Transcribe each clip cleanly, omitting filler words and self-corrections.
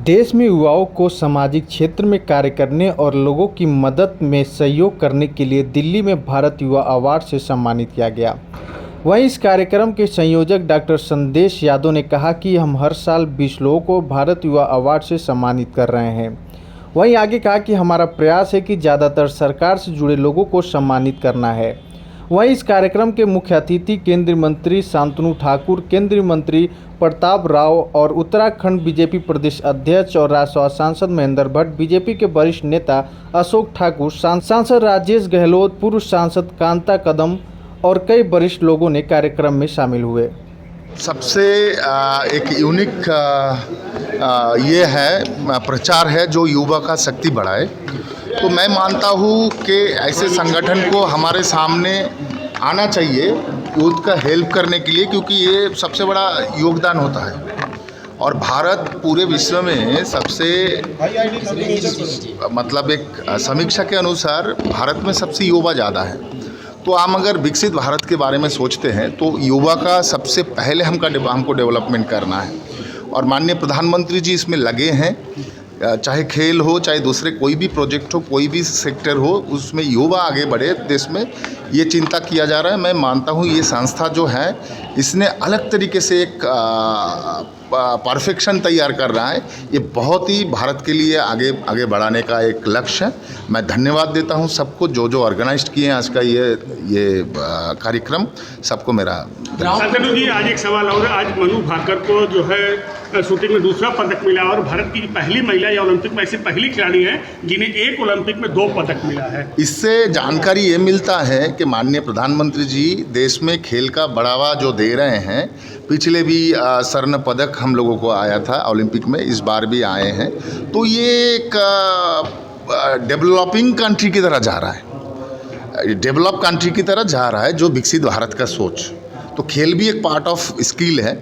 देश में युवाओं को सामाजिक क्षेत्र में कार्य करने और लोगों की मदद में सहयोग करने के लिए दिल्ली में भारत युवा अवार्ड से सम्मानित किया गया। वहीं इस कार्यक्रम के संयोजक डॉक्टर संदेश यादव ने कहा कि हम हर साल 20 लोगों को भारत युवा अवार्ड से सम्मानित कर रहे हैं। वहीं आगे कहा कि हमारा प्रयास है कि ज़्यादातर सरकार से जुड़े लोगों को सम्मानित करना है। वहीं इस कार्यक्रम के मुख्य अतिथि केंद्रीय मंत्री शांतनु ठाकुर, केंद्रीय मंत्री प्रताप राव और उत्तराखंड बीजेपी प्रदेश अध्यक्ष और राज्यसभा सांसद महेंद्र भट्ट, बीजेपी के वरिष्ठ नेता अशोक ठाकुर, सांसद राजेश गहलोत, पूर्व सांसद कांता कदम और कई वरिष्ठ लोगों ने कार्यक्रम में शामिल हुए। सबसे एक यूनिक ये है प्रचार है जो युवा का शक्ति बढ़ाए। तो मैं मानता हूँ कि ऐसे संगठन को हमारे सामने आना चाहिए यूथ का हेल्प करने के लिए, क्योंकि ये सबसे बड़ा योगदान होता है। और भारत पूरे विश्व में सबसे मतलब एक समीक्षा के अनुसार भारत में सबसे युवा ज़्यादा है। तो हम अगर विकसित भारत के बारे में सोचते हैं तो युवा का सबसे पहले हमको डेवलपमेंट करना है। और माननीय प्रधानमंत्री जी इसमें लगे हैं, चाहे खेल हो, चाहे दूसरे कोई भी प्रोजेक्ट हो, कोई भी सेक्टर हो, उसमें युवा आगे बढ़े, देश में ये चिंता किया जा रहा है। मैं मानता हूँ ये संस्था जो है इसने अलग तरीके से एक परफेक्शन तैयार कर रहा है। ये बहुत ही भारत के लिए आगे बढ़ाने का एक लक्ष्य है। मैं धन्यवाद देता हूँ सबको जो ऑर्गेनाइज किए हैं आज का ये कार्यक्रम, सबको मेरा। शांतनु जी, आज एक सवाल और, आज मनु भाकर को जो है शूटिंग में दूसरा पदक मिला और भारत की पहली महिला या ओलंपिक में ऐसी पहली खिलाड़ी है जिन्हें एक ओलंपिक में 2 पदक मिला है। इससे जानकारी ये मिलता है कि माननीय प्रधानमंत्री जी देश में खेल का बढ़ावा जो दे रहे हैं। पिछले भी स्वर्ण पदक हम लोगों को आया था ओलंपिक में, इस बार भी आए हैं। तो ये एक डेवलपिंग कंट्री की तरह जा रहा है, डेवलप कंट्री की तरह जा रहा है, जो विकसित भारत का सोच। तो खेल भी एक पार्ट ऑफ स्किल है।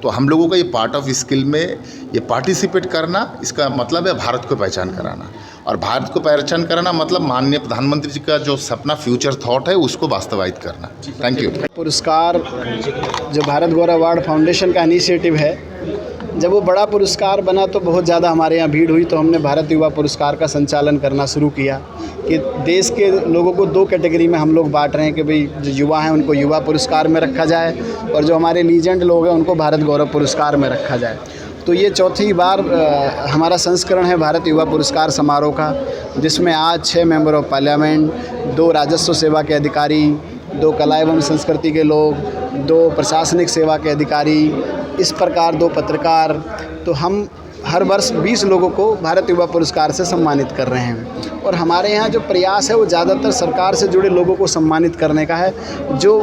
तो हम लोगों का ये पार्ट ऑफ स्किल में ये पार्टिसिपेट करना, इसका मतलब है भारत को पहचान कराना। और भारत को पहचान कराना मतलब माननीय प्रधानमंत्री जी का जो सपना, फ्यूचर थॉट है, उसको वास्तवायित करना। Thank you. पुरस्कार जो भारत गौरव अवार्ड फाउंडेशन का इनिशिएटिव है, जब वो बड़ा पुरस्कार बना तो बहुत ज़्यादा हमारे यहाँ भीड़ हुई। तो हमने भारत युवा पुरस्कार का संचालन करना शुरू किया कि देश के लोगों को 2 कैटेगरी में हम लोग बांट रहे हैं कि भाई जो युवा हैं उनको युवा पुरस्कार में रखा जाए और जो हमारे लीजेंड लोग हैं उनको भारत गौरव पुरस्कार में रखा जाए। तो ये चौथी बार हमारा संस्करण है भारत युवा पुरस्कार समारोह का, जिसमें आज 6 मेंबर ऑफ पार्लियामेंट, 2 राजस्व सेवा के अधिकारी, 2 कला एवं संस्कृति के लोग, 2 प्रशासनिक सेवा के अधिकारी, इस प्रकार 2 पत्रकार। तो हम हर वर्ष 20 लोगों को भारत युवा पुरस्कार से सम्मानित कर रहे हैं। और हमारे यहाँ जो प्रयास है वो ज़्यादातर सरकार से जुड़े लोगों को सम्मानित करने का है, जो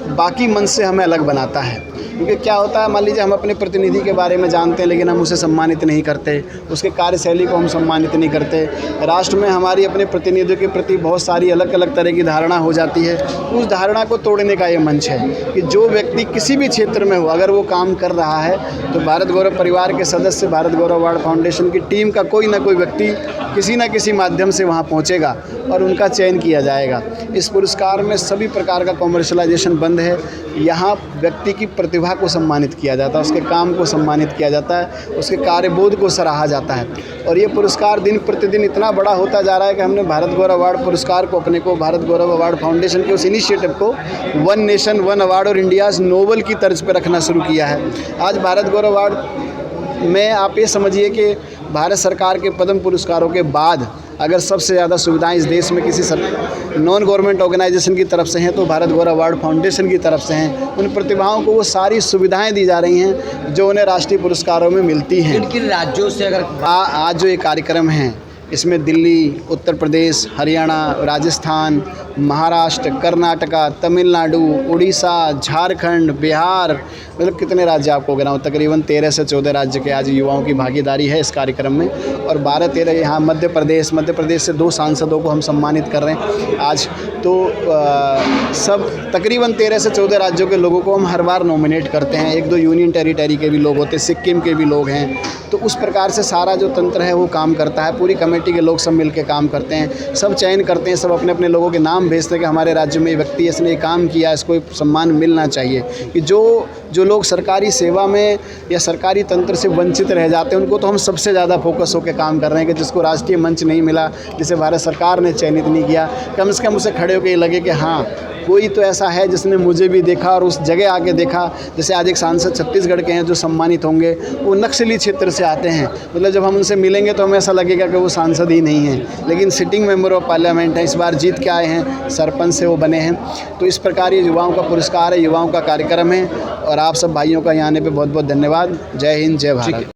बाकी मंच से हमें अलग बनाता है। क्योंकि क्या होता है, मान लीजिए हम अपने प्रतिनिधि के बारे में जानते हैं लेकिन हम उसे सम्मानित नहीं करते, उसके कार्यशैली को हम सम्मानित नहीं करते। राष्ट्र में हमारी अपने प्रतिनिधियों के प्रति बहुत सारी अलग अलग तरह की धारणा हो जाती है। उस धारणा को तोड़ने का ये मंच है कि जो व्यक्ति किसी भी क्षेत्र में हो, अगर वो काम कर रहा है तो भारत गौरव परिवार के सदस्य, भारत गौरव अवार्ड फाउंडेशन की टीम का कोई ना कोई व्यक्ति किसी न किसी माध्यम से वहाँ पहुँचेगा और उनका चयन किया जाएगा। इस पुरस्कार में सभी प्रकार का कॉमर्शलाइजेशन बंद है। यहाँ व्यक्ति की प्रतिभा को सम्मानित किया जाता है, उसके काम को सम्मानित किया जाता है, उसके कार्यबोध को सराहा जाता है। और ये पुरस्कार दिन प्रतिदिन इतना बड़ा होता जा रहा है कि हमने भारत गौरव अवार्ड पुरस्कार को अपने को, भारत गौरव अवार्ड फाउंडेशन के उस इनिशिएटिव को 1 नेशन 1 अवार्ड और इंडियाज़ नोबल की तर्ज पर रखना शुरू किया है। आज भारत गौरव अवार्ड में आप ये समझिए कि भारत सरकार के पद्म पुरस्कारों के बाद अगर सबसे ज़्यादा सुविधाएं इस देश में किसी नॉन गवर्नमेंट ऑर्गेनाइजेशन की तरफ से हैं तो भारत गौरव अवार्ड फाउंडेशन की तरफ से हैं। उन प्रतिभाओं को वो सारी सुविधाएं दी जा रही हैं जो उन्हें राष्ट्रीय पुरस्कारों में मिलती हैं। किन राज्यों से अगर आज जो ये कार्यक्रम हैं इसमें दिल्ली, उत्तर प्रदेश, हरियाणा, राजस्थान, महाराष्ट्र, कर्नाटका, तमिलनाडु, उड़ीसा, झारखंड, बिहार, मतलब कितने राज्य आपको गिनाऊं, तकरीबन 13 से 14 राज्य के आज युवाओं की भागीदारी है इस कार्यक्रम में। और 12-13 यहाँ मध्य प्रदेश से 2 सांसदों को हम सम्मानित कर रहे हैं आज। तो सब तकरीबन 13 से 14 राज्यों के लोगों को हम हर बार नॉमिनेट करते हैं। 1-2 यूनियन टेरिटरी के भी लोग होते हैं, सिक्किम के भी लोग हैं। तो उस प्रकार से सारा जो तंत्र है वो काम करता है। पूरी कमेटी के लोग सब मिल के काम करते हैं, सब चयन करते हैं, सब अपने अपने लोगों के नाम पैगाम भेजते हैं कि हमारे राज्य में ये व्यक्ति इसने ये काम किया, इसको सम्मान मिलना चाहिए। कि जो लोग सरकारी सेवा में या सरकारी तंत्र से वंचित रह जाते हैं उनको तो हम सबसे ज़्यादा फोकस होकर काम कर रहे हैं कि जिसको राष्ट्रीय मंच नहीं मिला, जिसे भारत सरकार ने चयनित नहीं किया, कम से कम उसे खड़े होकर ये लगे कि हाँ कोई तो ऐसा है जिसने मुझे भी देखा और उस जगह आके देखा। जैसे आज एक सांसद छत्तीसगढ़ के हैं जो सम्मानित होंगे, वो नक्सली क्षेत्र से आते हैं, मतलब जब हम उनसे मिलेंगे तो हमें ऐसा लगेगा कि वो सांसद ही नहीं हैं, लेकिन सिटिंग मेंबर ऑफ पार्लियामेंट हैं, इस बार जीत के आए हैं, सरपंच से वो बने हैं। तो इस प्रकार ये युवाओं का पुरस्कार है, युवाओं का कार्यक्रम है और आप सब भाइयों का यहाँ आने पर बहुत बहुत धन्यवाद। जय हिंद, जय भारत।